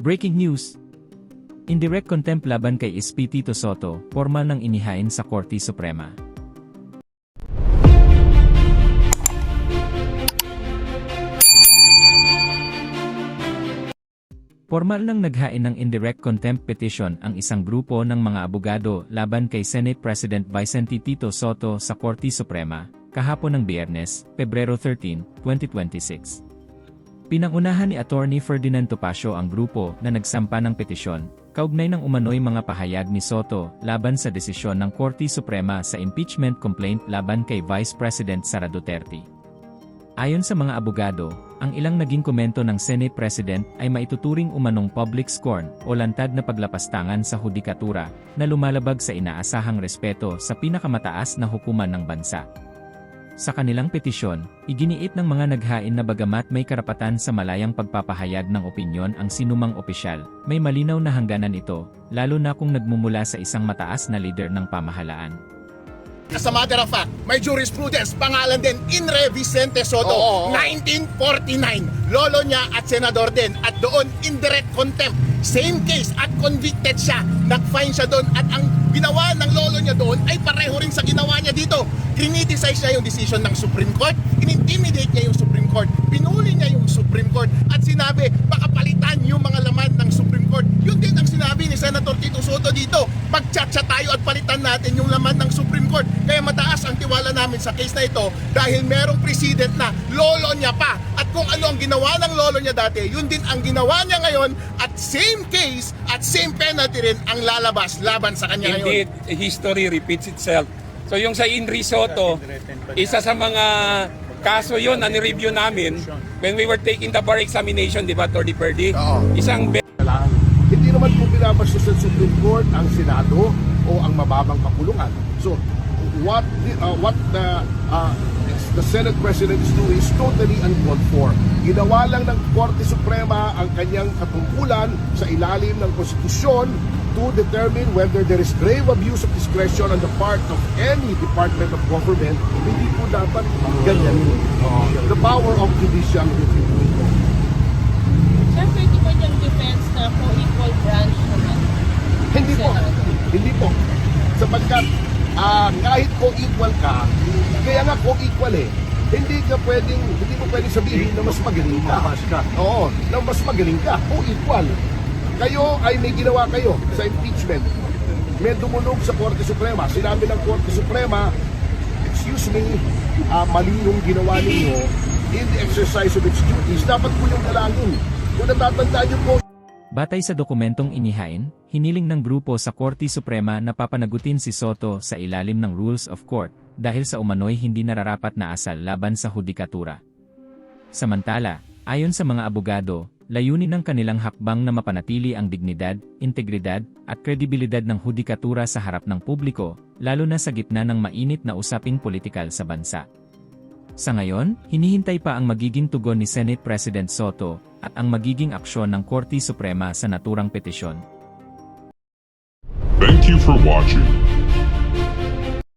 Breaking news! Indirect contempt laban kay SP Tito Sotto, formal nang inihain sa Korte Suprema. Formal nang naghain ng indirect contempt petition ang isang grupo ng mga abogado laban kay Senate President Vicente Tito Sotto sa Korte Suprema, kahapon ng Biyernes, Pebrero 13, 2026. Pinangunahan ni Attorney Ferdinand Topacio ang grupo na nagsampa ng petisyon, kaugnay ng umano'y mga pahayag ni Sotto laban sa desisyon ng Korte Suprema sa impeachment complaint laban kay Vice President Sara Duterte. Ayon sa mga abogado, ang ilang naging komento ng Senate President ay maituturing umanong public scorn o lantad na paglapastangan sa hudikatura na lumalabag sa inaasahang respeto sa pinakamataas na hukuman ng bansa. Sa kanilang petisyon, iginiit ng mga naghain na bagamat may karapatan sa malayang pagpapahayag ng opinyon ang sinumang opisyal, may malinaw na hangganan ito, lalo na kung nagmumula sa isang mataas na lider ng pamahalaan. As a matter of fact, may jurisprudence, pangalan din, Inre Vicente Sotto, 1949. Lolo niya at senador din, at doon indirect contempt. Same case at convicted siya. Nag-fine siya doon at ang ginawa ng lolo niya doon ay pareho rin sa ginawa niya dito. Criticize niya yung decision ng Supreme Court, inintimidate niya yung Supreme Court, pinuli niya yung Supreme Court at sinabi baka palitan yung mga laman ng Supreme Court. Yun din ang sinabi ni Senator Tito Sotto dito. Mag-chat-chat tayo at palitan natin yung laman ng Supreme Court. Kaya mataas ang tiwala namin sa case na ito dahil merong precedent na lolo niya pa. At kung ano ang ginawa ng lolo niya dati, yun din ang ginawa niya ngayon at same case at same penalty rin ang lalabas laban sa kanya ngayon. Indeed, history repeats itself. So yung sa Inri Sotto, isa sa mga kaso yon na ni-review namin when we were taking the bar examination, di ba, Atty. Perdi? Isang hindi naman po pinapastos ng Supreme Court ang Senado o ang mababang makulungan. So, what the Senate President is doing is totally uncalled for. Ginawa lang ng Korte Suprema ang kanyang katungkulan sa ilalim ng konstitusyon to determine whether there is grave abuse of discretion on the part of any department of government. Hindi po dapat ganyan. The power of judicial review po. Sir, pwede ba yung defense na co-equal branch naman? Hindi po. Hindi po. Sapagkat kahit co-equal ka, kaya nga co-equal hindi mo pwedeng sabihin na mas magaling ka. Oo, na mas magaling ka. Co-equal. Kayo ay may ginawa kayo sa impeachment. May dumulog sa Korte Suprema. Sinabi ng Korte Suprema, excuse me, mali yung ginawa ninyo in the exercise of its duties. Dapat po yung dalangin. Kung natatandaan nyo po, Batay sa dokumentong inihain, hiniling ng grupo sa Korte Suprema na papanagutin si Sotto sa ilalim ng Rules of Court dahil sa umano'y hindi nararapat na asal laban sa hudikatura. Samantala, ayon sa mga abogado, layunin ng kanilang hakbang na mapanatili ang dignidad, integridad, at kredibilidad ng hudikatura sa harap ng publiko, lalo na sa gitna ng mainit na usaping politikal sa bansa. Sa ngayon, hinihintay pa ang magiging tugon ni Senate President Sotto at ang magiging aksyon ng Korte Suprema sa naturang petisyon. Thank you for watching.